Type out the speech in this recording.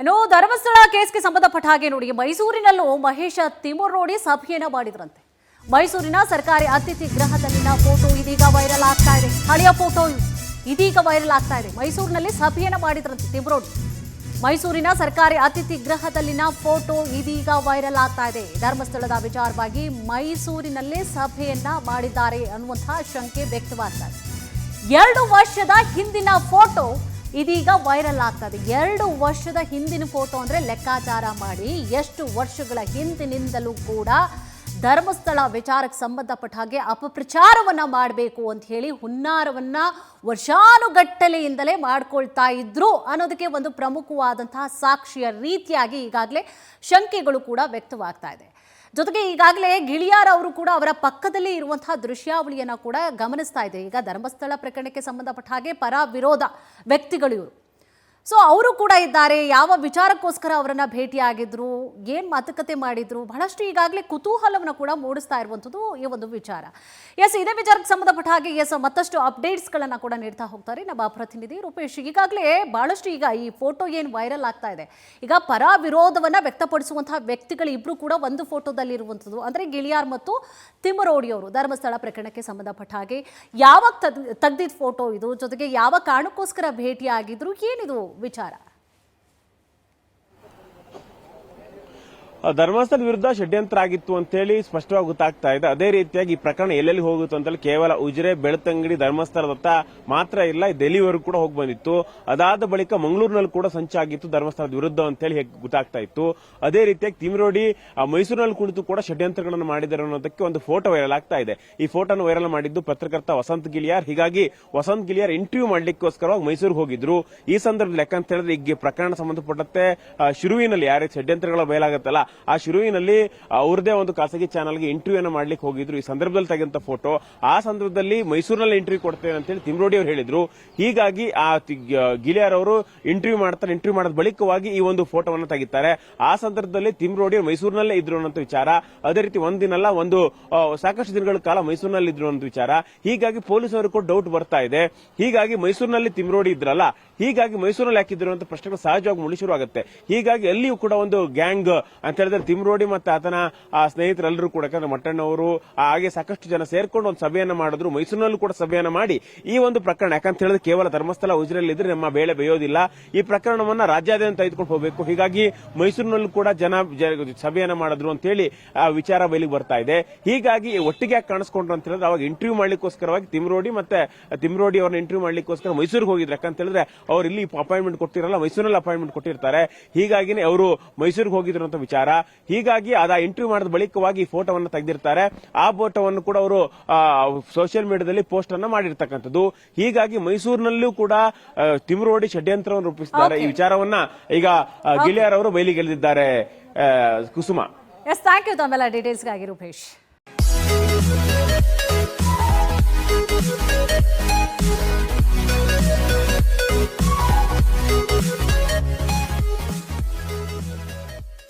ಇನ್ನು ಧರ್ಮಸ್ಥಳ ಕೇಸ್ಗೆ ಸಂಬಂಧಪಟ್ಟ ಹಾಗೆ ನೋಡಿ ಮೈಸೂರಿನಲ್ಲೂ ಮಹೇಶ ತಿಮುರೋಡಿ ಸಭೆಯನ್ನ ಮಾಡಿದ್ರಂತೆ. ಮೈಸೂರಿನ ಸರ್ಕಾರಿ ಅತಿಥಿ ಗೃಹದಲ್ಲಿನ ಫೋಟೋ ಇದೀಗ ವೈರಲ್ ಆಗ್ತಾ ಇದೆ. ಹಳೆಯ ಫೋಟೋ ಇದೀಗ ವೈರಲ್ ಆಗ್ತಾ ಇದೆ. ಮೈಸೂರಿನಲ್ಲಿ ಸಭೆಯನ್ನ ಮಾಡಿದ್ರಂತೆ ತಿಮುರೋಡಿ. ಮೈಸೂರಿನ ಸರ್ಕಾರಿ ಅತಿಥಿ ಗೃಹದಲ್ಲಿನ ಫೋಟೋ ಇದೀಗ ವೈರಲ್ ಆಗ್ತಾ ಇದೆ. ಧರ್ಮಸ್ಥಳದ ವಿಚಾರವಾಗಿ ಮೈಸೂರಿನಲ್ಲೇ ಸಭೆಯನ್ನ ಮಾಡಿದ್ದಾರೆ ಅನ್ನುವಂತಹ ಶಂಕೆ ವ್ಯಕ್ತವಾಗ್ತಾ ಇದೆ. 2 ವರ್ಷದ ಹಿಂದಿನ ಫೋಟೋ ಇದೀಗ ವೈರಲ್ ಆಗ್ತದೆ. 2 ವರ್ಷದ ಹಿಂದಿನ ಫೋಟೋ ಅಂದ್ರೆ ಲೆಕ್ಕಾಚಾರ ಮಾಡಿ ಎಷ್ಟು ವರ್ಷಗಳ ಹಿಂದಿನಿಂದಲೂ ಕೂಡ ಧರ್ಮಸ್ಥಳ ವಿಚಾರಕ್ಕೆ ಸಂಬಂಧಪಟ್ಟ ಹಾಗೆ ಅಪಪ್ರಚಾರವನ್ನ ಮಾಡಬೇಕು ಅಂತ ಹೇಳಿ ಹುನ್ನಾರವನ್ನ ವರ್ಷಾನುಗಟ್ಟಲೆಯಿಂದಲೇ ಮಾಡ್ಕೊಳ್ತಾ ಇದ್ರು ಅನ್ನೋದಕ್ಕೆ ಒಂದು ಪ್ರಮುಖವಾದಂತಹ ಸಾಕ್ಷಿಯ ರೀತಿಯಾಗಿ ಈಗಾಗಲೇ ಶಂಕೆಗಳು ಕೂಡ ವ್ಯಕ್ತವಾಗ್ತಾ ಇದೆ. ಜೊತೆಗೆ ಈಗಾಗಲೇ ಗಿಳಿಯಾರ್ ಅವರು ಕೂಡ ಅವರ ಪಕ್ಕದಲ್ಲಿ ಇರುವಂತಹ ದೃಶ್ಯಾವಳಿಯನ್ನ ಕೂಡ ಗಮನಿಸ್ತಾ ಇದೆ. ಈಗ ಧರ್ಮಸ್ಥಳ ಪ್ರಕರಣಕ್ಕೆ ಸಂಬಂಧಪಟ್ಟ ಹಾಗೆ ಪರ ವಿರೋಧ ವ್ಯಕ್ತಿಗಳು ಇವರು. ಸೊ ಅವರು ಕೂಡ ಇದ್ದಾರೆ. ಯಾವ ವಿಚಾರಕ್ಕೋಸ್ಕರ ಅವರನ್ನ ಭೇಟಿಯಾಗಿದ್ರು, ಏನ್ ಮಾತುಕತೆ ಮಾಡಿದ್ರು, ಬಹಳಷ್ಟು ಈಗಾಗಲೇ ಕುತೂಹಲವನ್ನು ಕೂಡ ಮೂಡಿಸ್ತಾ ಇರುವಂಥದ್ದು ಈ ಒಂದು ವಿಚಾರ. ಎಸ್, ಇದೇ ವಿಚಾರಕ್ಕೆ ಸಂಬಂಧಪಟ್ಟ ಹಾಗೆ ಮತ್ತಷ್ಟು ಅಪ್ಡೇಟ್ಸ್ಗಳನ್ನ ಕೂಡ ನೀಡ್ತಾ ಹೋಗ್ತಾರೆ ನಮ್ಮ ಪ್ರತಿನಿಧಿ ರೂಪೇಶ್. ಈಗಾಗಲೇ ಬಹಳಷ್ಟು ಈಗ ಈ ಫೋಟೋ ಏನು ವೈರಲ್ ಆಗ್ತಾ ಇದೆ, ಈಗ ಪರ ವಿರೋಧವನ್ನ ವ್ಯಕ್ತಪಡಿಸುವಂತಹ ವ್ಯಕ್ತಿಗಳು ಇಬ್ರು ಕೂಡ ಒಂದು ಫೋಟೋದಲ್ಲಿ ಇರುವಂಥದ್ದು. ಅಂದ್ರೆ ಗಿಳಿಯಾರ್ ಮತ್ತು ತಿಮರೋಡಿ ಅವರು ಧರ್ಮಸ್ಥಳ ಪ್ರಕರಣಕ್ಕೆ ಸಂಬಂಧಪಟ್ಟ ಹಾಗೆ ಯಾವಾಗ ತೆಗ್ದಿದ್ದ ಫೋಟೋ ಇದು, ಜೊತೆಗೆ ಯಾವ ಕಾರಣಕ್ಕೋಸ್ಕರ ಭೇಟಿಯಾಗಿದ್ರು, ಏನಿದು ವಿಚಾರ? ಧರ್ಮಸ್ಥಳ ವಿರುದ್ಧ ಷಡ್ಯಂತ್ರ ಆಗಿತ್ತು ಅಂತ ಹೇಳಿ ಸ್ಪಷ್ಟವಾಗಿ ಗೊತ್ತಾಗ್ತಾ ಇದೆ. ಅದೇ ರೀತಿಯಾಗಿ ಈ ಪ್ರಕರಣ ಎಲ್ಲೆಲ್ಲಿ ಹೋಗುತ್ತೆ ಅಂತ ಕೇವಲ ಉಜಿರೆ, ಬೆಳ್ತಂಗಡಿ, ಧರ್ಮಸ್ಥಳದತ್ತ ಮಾತ್ರ ಇಲ್ಲ, ದೆಹಲಿವರೆಗೂ ಕೂಡ ಹೋಗಿ ಬಂದಿತ್ತು. ಅದಾದ ಬಳಿಕ ಮಂಗಳೂರಿನಲ್ಲಿ ಕೂಡ ಸಂಚಾಗಿತ್ತು ಧರ್ಮಸ್ಥಳದ ವಿರುದ್ಧ ಅಂತ ಹೇಳಿ ಗೊತ್ತಾಗ್ತಾ ಇತ್ತು. ಅದೇ ರೀತಿಯಾಗಿ ತಿಮರೋಡಿ ಮೈಸೂರಿನಲ್ಲಿ ಕುಳಿತು ಕೂಡ ಷಡ್ಯಂತ್ರಗಳನ್ನು ಮಾಡಿದ್ದಾರೆ ಅನ್ನೋದಕ್ಕೆ ಒಂದು ಫೋಟೋ ವೈರಲ್ ಆಗ್ತಾ ಇದೆ. ಈ ಫೋಟೋನ ವೈರಲ್ ಮಾಡಿದ್ದು ಪತ್ರಕರ್ತ ವಸಂತ್ ಗಿಳಿಯಾರ್. ಹೀಗಾಗಿ ವಸಂತ್ ಗಿಳಿಯಾರ್ ಇಂಟರ್ವ್ಯೂ ಮಾಡ್ಲಿಕ್ಕೋಸ್ಕರವಾಗಿ ಮೈಸೂರಿಗೆ ಹೋಗಿದ್ರು. ಈ ಸಂದರ್ಭದಲ್ಲಿ ಲೆಕ್ಕ ಅಂತ ಹೇಳಿದ್ರೆ ಈಗ ಪ್ರಕರಣ ಸಂಬಂಧಪಟ್ಟಂತೆ ಶಿರುವಿನಲ್ಲಿ ಯಾರೇ ಷಡ್ಯಂತ್ರಗಳ ಬಯಲಾಗತ್ತಲ್ಲ, ಆ ಶಿರುವಿನಲ್ಲಿ ಅವ್ರದೇ ಒಂದು ಖಾಸಗಿ ಚಾನಲ್ಗೆ ಇಂಟರ್ವ್ಯೂನ ಮಾಡ್ಲಿಕ್ಕೆ ಹೋಗಿದ್ರು. ಈ ಸಂದರ್ಭದಲ್ಲಿ ತೆಗೆದಂತ ಫೋಟೋ, ಆ ಸಂದರ್ಭದಲ್ಲಿ ಮೈಸೂರಿನಲ್ಲಿ ಇಂಟರ್ವ್ಯೂ ಕೊಡ್ತೇವೆ ಅಂತ ಹೇಳಿ ತಿಮರೋಡಿ ಅವರು ಹೇಳಿದ್ರು. ಹೀಗಾಗಿ ಆ ಗಿಳಿಯಾರ್ ಅವರು ಇಂಟರ್ವ್ಯೂ ಮಾಡಿದ ಬಳಿಕವಾಗಿ ಈ ಒಂದು ಫೋಟೋವನ್ನು ತೆಗಿತಾರೆ. ಆ ಸಂದರ್ಭದಲ್ಲಿ ತಿಮರೋಡಿ ಮೈಸೂರಿನಲ್ಲೇ ಇದ್ರು ಅನ್ನೋ ವಿಚಾರ. ಅದೇ ರೀತಿ ಒಂದಿನಲ್ಲ ಒಂದು ಸಾಕಷ್ಟು ದಿನಗಳ ಕಾಲ ಮೈಸೂರಿನಲ್ಲಿ ಇದ್ರು ಅನ್ನೋ ವಿಚಾರ. ಹೀಗಾಗಿ ಪೊಲೀಸರು ಕೂಡ ಡೌಟ್ ಬರ್ತಾ ಇದೆ. ಹೀಗಾಗಿ ಮೈಸೂರಿನಲ್ಲಿ ತಿಮರೋಡಿ ಇದ್ರಲ್ಲ, ಹೀಗಾಗಿ ಮೈಸೂರಿನಲ್ಲಿ ಹಾಕಿದ್ರು ಅಂತ ಪ್ರಶ್ನೆಗಳು ಸಹಜವಾಗಿ ಮುಳಿ ಶುರು ಆಗುತ್ತೆ. ಹೀಗಾಗಿ ಅಲ್ಲಿಯೂ ಕೂಡ ಒಂದು ಗ್ಯಾಂಗ್ ಅಂತ ಹೇಳಿದ್ರೆ ತಿಮರೋಡಿ ಮತ್ತೆ ಆತನ ಸ್ನೇಹಿತರೆಲ್ಲರೂ ಕೂಡ, ಯಾಕಂದ್ರೆ ಮಟ್ಟಣ್ಣವರು ಹಾಗೆ ಸಾಕಷ್ಟು ಜನ ಸೇರ್ಕೊಂಡು ಒಂದು ಸಭೆಯನ್ನ ಮಾಡಿದ್ರು. ಮೈಸೂರಿನಲ್ಲೂ ಕೂಡ ಸಭೆಯನ್ನ ಮಾಡಿ ಈ ಒಂದು ಪ್ರಕರಣ, ಯಾಕಂತ ಹೇಳಿದ್ರೆ ಕೇವಲ ಧರ್ಮಸ್ಥಳ ಉಜಿರೆಯಲ್ಲಿ ಇದ್ರೆ ನಮ್ಮ ಬೇಳೆ ಬೇಯೋದಿಲ್ಲ, ಈ ಪ್ರಕರಣವನ್ನ ರಾಜ್ಯಾದ್ಯಂತ ತೆಗೆದುಕೊಂಡು ಹೋಗಬೇಕು. ಹೀಗಾಗಿ ಮೈಸೂರಿನಲ್ಲೂ ಕೂಡ ಜನ ಸಭೆಯನ್ನ ಮಾಡಿದ್ರು ಅಂತ ಹೇಳಿ ವಿಚಾರ ಬಯಲಿಗೆ ಬರ್ತಾ ಇದೆ. ಹೀಗಾಗಿ ಒಟ್ಟಿಗೆ ಕಾಣಿಸ್ಕೊಂಡ್ರು ಅಂತ ಹೇಳಿದ್ರೆ ಅವಾಗ ಇಂಟರ್ವ್ಯೂ ಮಾಡ್ಲಿಕ್ಕೋಸ್ಕರವಾಗಿ ತಿಮರೋಡಿ ಅವ್ರನ್ನ ಇಂಟರ್ವ್ಯೂ ಮಾಡ್ಲಿಕ್ಕೋಸ್ಕರ ಮೈಸೂರಿಗೆ ಹೋಗಿದ್ರು. ಯಾಕಂತ ಹೇಳಿದ್ರೆ ಅವ್ರು ಇಲ್ಲಿ ಅಪಾಯಿಂಟ್ಮೆಂಟ್ ಕೊಟ್ಟಿರಲ್ಲ, ಮೈಸೂರಿನಲ್ಲಿ ಅಪಾಯಿಂಟ್ಮೆಂಟ್ ಕೊಟ್ಟಿರ್ತಾರೆ. ಹೀಗಾಗಿ ಅವರು ಮೈಸೂರಿಗೆ ಹೋಗಿದ್ರು ಅಂತ ವಿಚಾರ. ಹೀಗಾಗಿ ಅದ ಇಂಟರ್ವ್ಯೂ ಮಾಡಿದ ಬಳಿಕವಾಗಿ ಫೋಟೋವನ್ನು ತೆಗೆದಿರ್ತಾರೆ. ಆ ಫೋಟೋವನ್ನು ಕೂಡ ಅವರು ಸೋಷಿಯಲ್ ಮೀಡಿಯಾದಲ್ಲಿ ಪೋಸ್ಟ್ ಅನ್ನ ಮಾಡಿರ್ತಕ್ಕಂಥದ್ದು. ಹೀಗಾಗಿ ಮೈಸೂರಿನಲ್ಲೂ ಕೂಡ ತಿಮರೋಡಿ ಷಡ್ಯಂತ್ರವನ್ನು ರೂಪಿಸಿದ್ದಾರೆ. ಈ ವಿಚಾರವನ್ನ ಈಗ ಗಿಳಿಯಾರ್ ಅವರು ಬಯಲಿಗೆಳೆದಿದ್ದಾರೆ. ಕುಸುಮ, ಎಸ್, ಥ್ಯಾಂಕ್ ಯು ತಮ್ಮೆಲ್ಲ ಡೀಟೇಲ್ಸ್ಗಾಗಿ ರೂಪೇಶ್.